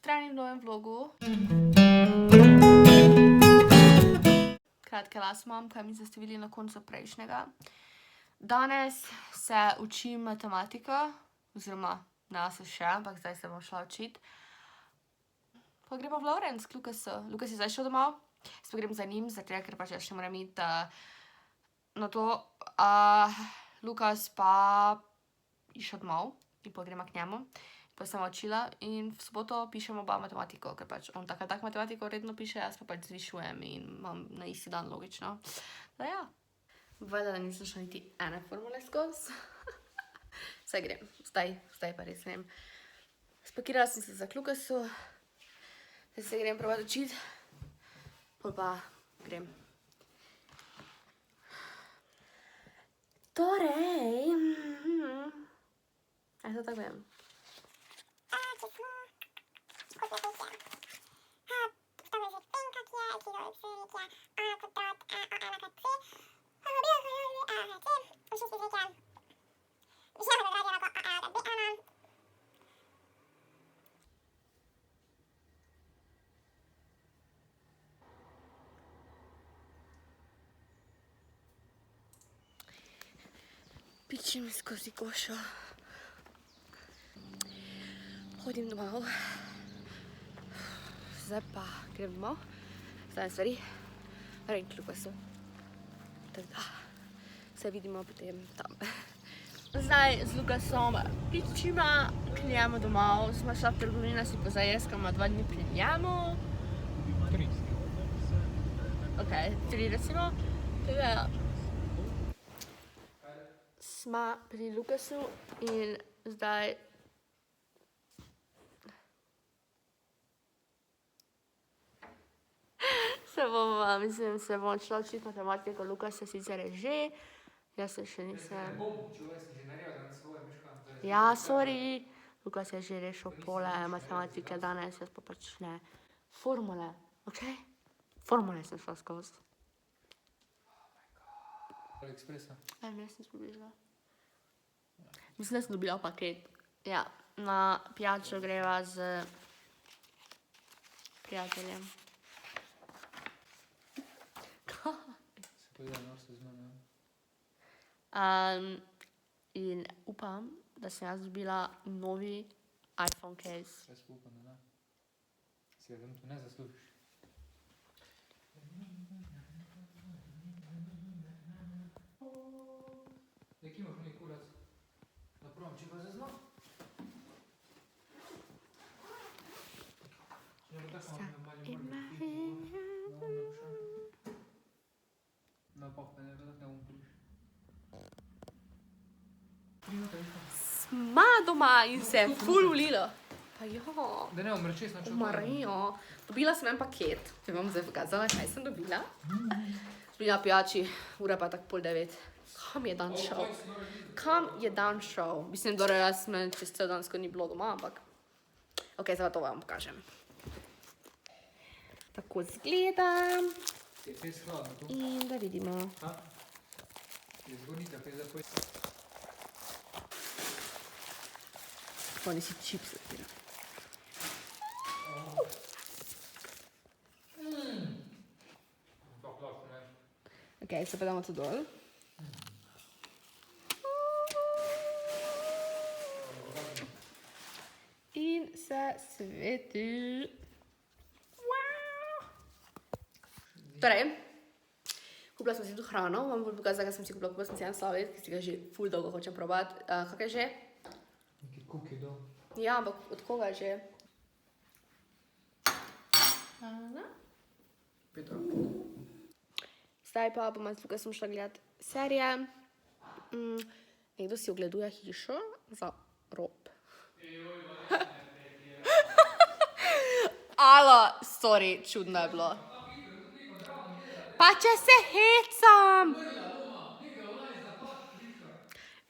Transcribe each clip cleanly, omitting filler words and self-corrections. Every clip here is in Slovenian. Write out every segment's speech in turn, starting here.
pozdravljeni v novem vlogu. Kratke las imam, kaj mi ste videli na koncu prejšnjega. Danes se učim matematiko, oziroma ne se še, ampak zdaj se bom šla učiti. Pa gremo v Lovrenc k Lukasu. Lukas je zdaj šel domov, jaz pa grem za njim, zato ker pač jaz še moram iti na to. Lukas pa je šel domov in pa gremo k njemu. Pa sem učila in v soboto pišem oba matematiko, ker pač on tak matematiko redno piše, jaz pa pač zvišujem in imam na isti dan logično. Da ja. Valjda, da nisem šla niti ene formule skozi. Saj grem, zdaj pa res grem. Spakirala sem se za k Lukasu, zdaj se grem provat učiti, pol pa grem. Torej, to tako vem. Pičim skozi košo. Hodim domov. Zdaj pa grem domov. Zdaj stvari. Grem k Lukasu. Tako da se vidimo potem tam. Zdaj z Lukasom pičima k njemu domov. Smo šla v trgovino si pozajeskama 2 dni pri njemu. 3. Ok, 3 recimo. Teda smo pri Lukasu in zdaj se bom šla učiti matematiko. Lukas se sicer je že, jaz se še nisem. Ja, sorry. Lukas je že rešil pole matematike danes, jaz pa pač ne. Formule, ok? Formule sem šla skozi. AliExpressa. Jaz sem približila. Mislim, da sem dobila paket. Ja, na pijačo greva z prijateljem. Se poveda norce z mano. In upam, da sem jaz dobila novi iPhone case. Jaz upam, da ne. Si ga tu ne zaslužiš. Ja, ki imaš oni kurac? Napravam, če pa zazno? Ja, pa tako imam mali morgi. No, pa ne, da ne bom priš. Sma doma in se je ful ulilo. Pa jo. Da ne bom reči, sem čakala. Marijo. Dobila sem en paket. Ti bom zdaj pokazala, kaj sem dobila. Dobila pijači, ura pa tak 8:30. Kam je dan šel? Kam je dan šel? Mislim, da jaz me čez cel dan skoro ni bilo doma, ampak ok, zdaj to vam pokažem. Tako izgleda. Je pes hladno tu? In da vidimo. Ha? Je zgodnika, pes zapoj. Oni si čips odpira. Pa hladno, ne? Ok, se pa damo to dol. In se sveti. Torej, kupila sem si tu hrano, vam bom pokazala, kaj sem si kupila. Kupila sem si en sladoled, ki si ga že ful dolgo hočem probati. Kak je že? Neki cookie dough. Ja, ampak od koga je že? Petra. Zdaj pa bom z Lukasom šla gledati serije. Nekdo si ogleduje hišo za rob. Alo, sorry, čudno je bilo. Pa če se hecam!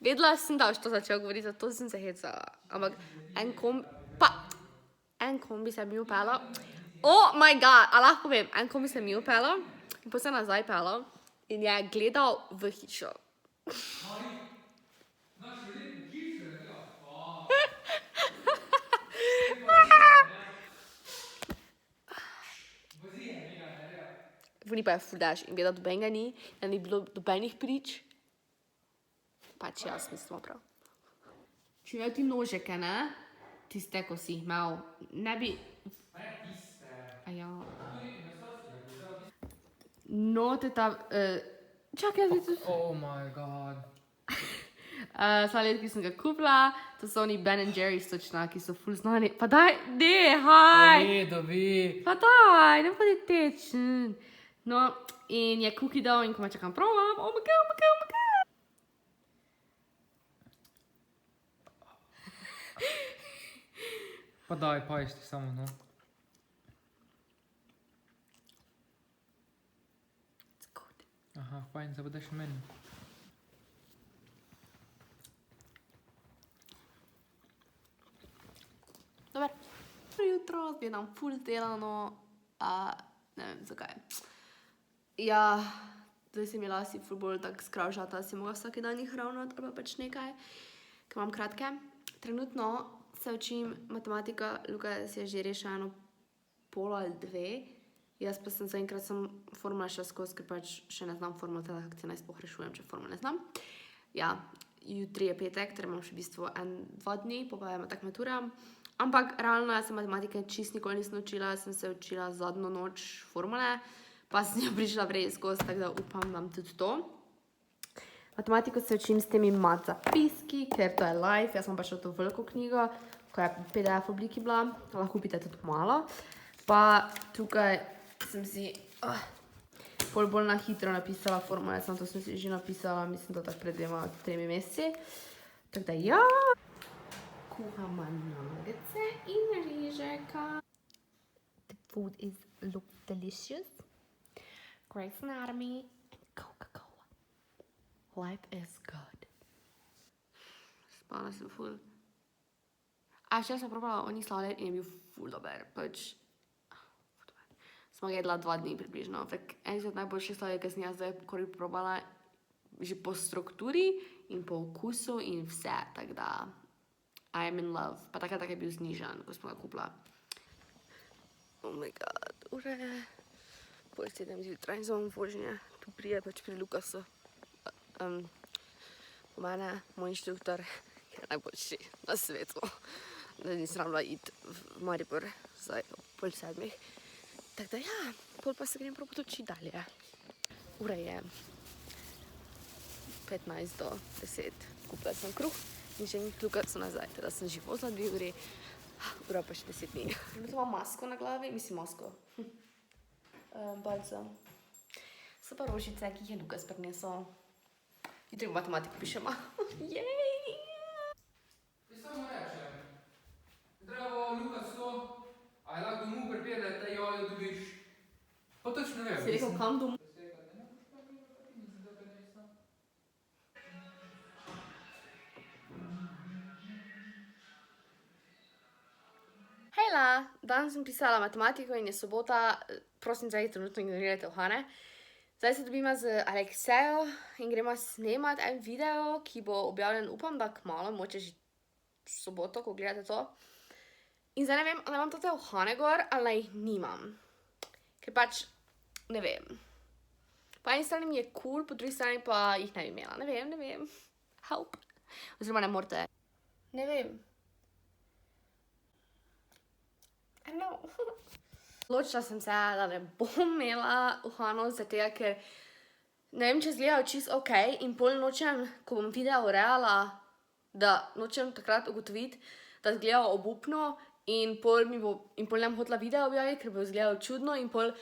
Vedela sem, da boš to začel govoriti, zato sem se hecala. Ampak en kombi se mi upelo. Oh my god, a lahko vem, en kombi se mi upelo in potem se nazaj pelo in je gledal v hišo. Ni pa je fuldaš in vedeti dobenega ni, da ni bilo dobenih prič. Pač jaz mislim prav. Če imel ti nožeke, ne? Tiste, ko si jih imel, ne bi... Ne, tiste. A ja. Tudi mesoski, da bi vzel tiste. No, te ta... čakaj, jaz bi to... Oh my god. Sladoled, ki sem ga kupila, to so oni Ben & Jerry's točno, ki so ful znani. Pa daj, haj! Dobi. Pa daj, ne bodi tečen. No, in je cookie dough in ko me čakam provam, oh my god. Pa daj, paješ ti samo, no. It's good. Aha, fajn, zdaj boš meni. Dobar. Jutro, zbjedam ful delano, ne vem zakaj. Ja, zdaj se mi lasi ful bolj tak skravžata, si mogla vsak dan jih ravnati ali pa pač nekaj, ker imam kratke. Trenutno se učim matematika, Lukas je že rešil 1,5 ali 2, jaz pa sem zaenkrat formula šla skozi, ker pač še ne znam formula, teda kako se naj sploh rešujem, če formula ne znam. Ja, jutri je petek, torej imam še v bistvu 1-2 dni, pa je tak matura. Ampak realno jaz se matematike čist nikoli nisem učila, sem se učila zadnjo noč formule, pa sem jo prišla prej skozi, tako da upam, da imam tudi to. Matematiko se učim s temi mat zapiski, ker to je live, jaz sem pa še to veliko knjigo, ko je PDF obliki bila, lahko kupite tudi malo. Pa tukaj sem si bolj na hitro napisala formule, to sem si že napisala, mislim, da tako pred 2-3 meseci. Tako da ja. Kuhamo nuggetse in rižeka. The food looks delicious. Grey's Anatomy and Coca-Cola. Life is good. Spala sem ful. A še sem probala oni sladoled in je bil ful dober. Pač, smo ga jedla 2 dni približno. En od najboljših sladoled, ki sem jaz zdaj probala, že po strukturi in po okusu in vse, tako da I am in love. Pa takrat je bil znižan, ko smo ga kupila. Oh my god, ure. 6:30 zjutraj in zvon vožnje. Tu prije pač pri Lukasu. Po mene, moj inštruktor, ki je najboljši na svetu. Da nisem rabila iti v Maribor zdaj ob 6:30. Tako da ja, pol pa se grem prav potočiti dalje. Ura je 15 do 10. Kupila sem kruh in že Lukasu nazaj. Teda sem že vozila 2 uri. Ura pa še 10 dni. Tu imam masko na glavi, mislim masko. Balca. So pa rožice, ki jih je Lukas prinesel. Jutri v matematiko pišemo. Jej! Jaz samo rečem. Zdravo, Lukas to. A je lahko domov pripelje, da jo dobiš? Pa točno ne vem. Si rekel, kam domov? Hejla, danes sem pisala matematiko in je sobota, prosim zdaj trenutno ignorirajte Ohane. Zdaj se dobimo z Aleksejo in gremo snemati en video, ki bo objavljen, upam, da kmalu, moče že soboto, ko gledate to. In zdaj ne vem, ali imam tote Ohane gor, ali jih nimam. Ker pač, ne vem. Po eni strani mi je cool, po drugi strani pa jih ne bi imela. Ne vem. Help. Oziroma ne morate. Ne vem. I know. Odločila sem se, da ne bom imela Ohanov, zato ker ne vem, če izgledajo čisto ok in pol nočem, ko bom video urejala, da nočem takrat ugotoviti, da izgledajo obupno in pol ne bom hotela video objaviti, ker bo izgledalo čudno in pol,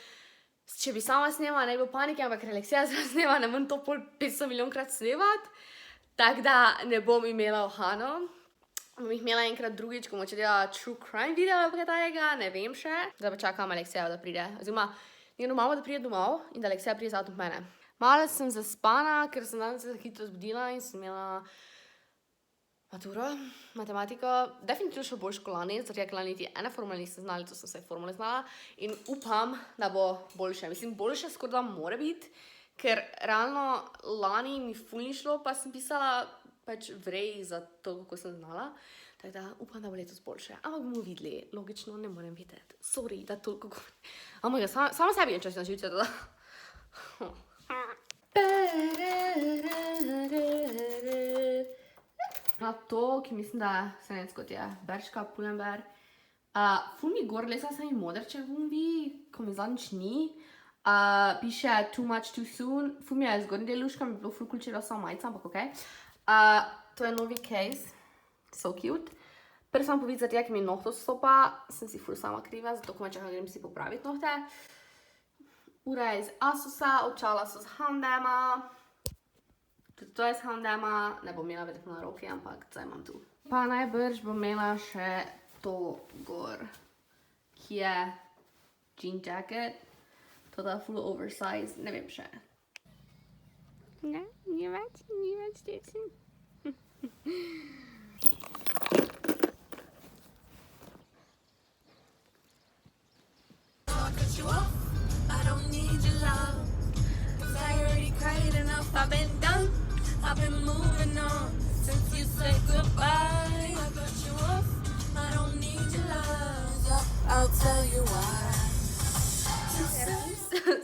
če bi sama snemala, ne bi bilo panike, ampak ker Alekseja zraven snema, ne bom to pol 500 milijonkrat snemati, tako da ne bom imela Ohanov. Bom jih imela enkrat drugič, ko moče delala true crime video ali kaj tajega, ne vem še. Zdaj pa čakam Alekseja, da pride. Oziroma, njeno mamo, da pride domov in da Alekseja pride z avtom k mene. Malo sem zaspana, ker sem danes se hitro zbudila in sem imela maturo, matematiko. Definitivno še boljš kot lani, zato ker lani niti ene formule nisem znala, to sem vse formule znala. In upam, da bo boljše. Mislim, boljše skoraj da mora biti, ker realno lani mi ful ni šlo, pa sem pisala pač vrej za to, kako sem znala. Tako da upam, da bo letos boljše. Ampak bomo videli. Logično ne morem videti. Sorry, da toliko govorim. Ampak sama sebi je čas na živce, da. Na to, ki mislim, da se ne kot je Berška, Pull&Bear. Ful mi gor lesa sami modrče gumbi, ko mi zadnjič ni. Piše too much too soon. Ful mi je zgornji del luška, mi bi bilo ful cool, če je bila sama majica, ampak okej. To je novi case. So cute. Prvo sem povedati, zato, ker mi nohto stopa, sem si ful sama kriva, zato ko me čakam, grem si popraviti nohte. Ura je iz Asusa, očala so z H&M-a. Tudi to je z H&M-a, ne bom imela verjetno na roki, ampak zdaj imam tu. Pa najbrž bom imela še to gor, ki je jean jacket. To da full oversize, ne vem še. Ne, ni več deci. I don't need your love, 'cause I already cried enough. I've been done, I've been moving on since you said goodbye. I cut you off, I don't need your love. I'll tell you why.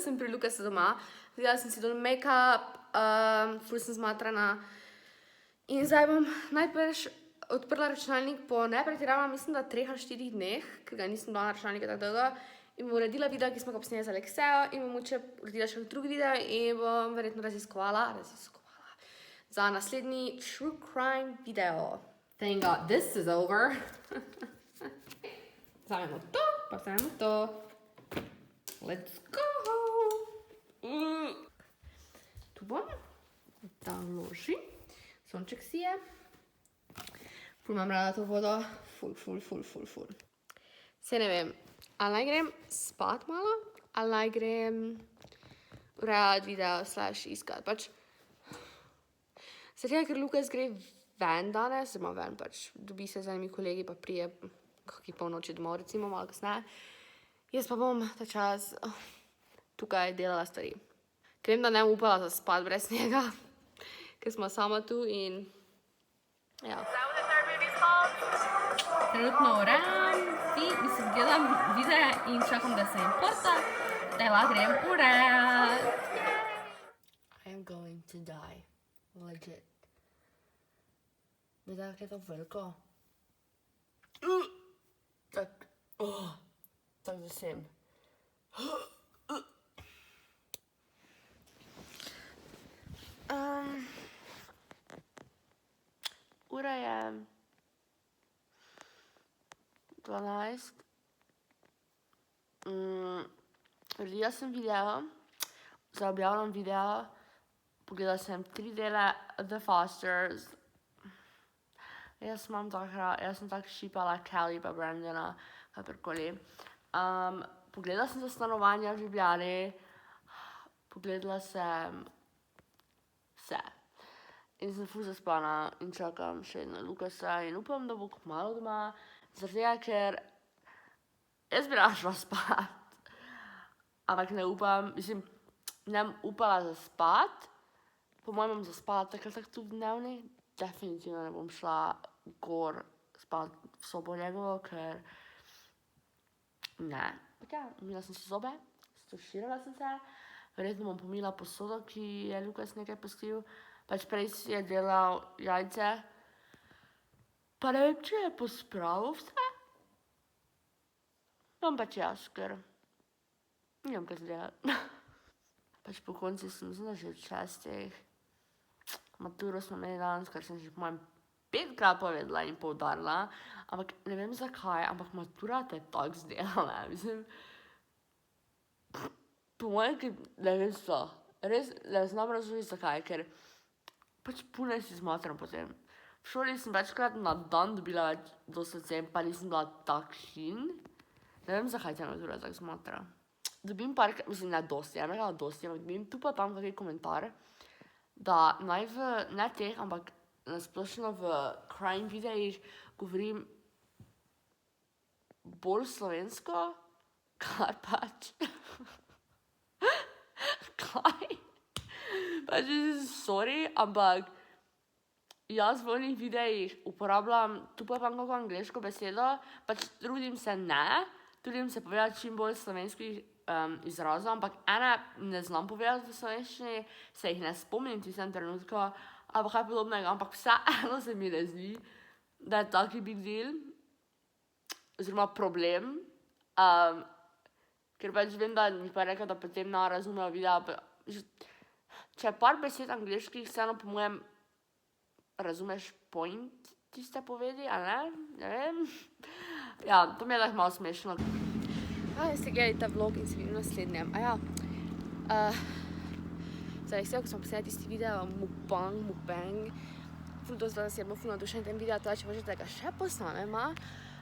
Sem pri Lukasu doma, vzela sem si dol make-up, ful sem zmatrana. In zdaj bom najprv odprla računalnik po nepretiravanju, mislim, da 3 ali 4 dneh, ker ga nisem dala na računalnika tako dolgo. In bom uredila video, ki smo ga posneli z Aleksejo, in bom mogoče uredila še drugi video in bom verjetno raziskovala za naslednji true crime video. Thank God this is over. Vzamemo to, pa vzamemo to. Let's go! Tu bom, da vloži. Sonček si je. Ful imam rada to vodo. Ful. Se ne vem. Ali naj grem spat malo, ali naj grem urejati video / iskat. Pač, zato ker Lukas gre ven danes, ven pač, dobi se z enimi kolegi, pa prije kakih polnoči domov, recimo, malo kasneje. Jaz pa bom ta čas tukaj delala stvari. Ker vem, da ne bom upala zaspat brez njega, ker smo sama tu in ja. Trenutno urejam, mislim, gledam videe in čakam, da se importa, da lahko grem urejati. I am going to die. Legit. Videla, kaj je to veliko? Tak zasem. Ura je 12. Uredila sem video, zdaj objavljam video, pogledala sem 3 dele The Fosters. Jaz sem tako šipala Kelly pa Brandona, kakorkoli. Pogledala sem za stanovanja v Ljubljani, pogledala sem vse. In sem ful zaspana in čakam še na Lukasa in upam, da bo kmalu doma. Zaradi tega, ker jaz bi rada šla spat, ampak ne upam, mislim, ne bom upala zaspat, po mojem bom zaspala takrat tu v dnevni, definitivno ne bom šla gor spat v sobo njegovo, ker ne. Ja, umila sem si zobe, stuširala sem se, verjetno bom pomila posodo, ki je Lukas nekaj pustil, pač prej si je delal jajce, pa ne vem, če je pospravil vse. Bom pač jaz, ker nimam kaj delati. Pač po konci sem, mislim, da že od 6. Maturo smo imeli danes, kar sem že po mojem 5-krat povedala in poudarila, ampak ne vem zakaj, ampak matura te tako zdelala, mislim. Po mojem, ne vem so, res ne znam razumeti zakaj, ker pač pune si zmatram potem. V šoli sem večkrat na dan dobila več dosti ocen, pa nisem bila takšin. Ne vem, zakaj te matura tako zmatra. Dobim mislim, ne dosti, enega dosti, ampak dobim tu pa tam kakaj komentar, da naj v, ne teh, ampak nasplošno v crime videih govorim bolj slovensko, kar pač. Kaj? Pač, sorry, ampak jaz v onih videih uporabljam tu pa kako angleško besedo, pač trudim se povedati čim bolj slovenskih izrazov, ampak ene ne znam povedati v slovenščini, se jih ne spomnim v tistem trenutku, ali pa kaj podobnega, ampak vseeno se mi ne zdi, da je taki big deal, oziroma problem, ker pač vem, da mi pa rekel, da potem ne razumejo videa, če je par besed angliških, vseeno po mojem razumeš point tiste povedi, a ne? Ne vem. Ja, to mi je tako malo smešno. Jaz ste gledali ta vlog in se vidim v naslednjem. Zdaj, ko smo posneli tisti video, mukbang, ful dosti vas je bilo ful navdušen tem videa, teda če hočete ga še posnamema,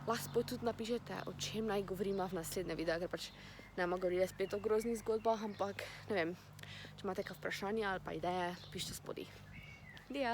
lahko tudi napišete, o čem naj govorimo v naslednje video, ker pač ne bomo govorili spet o groznih zgodbah, ampak ne vem, če imate kaj vprašanja ali pa ideje, pišite spodaj. Dija!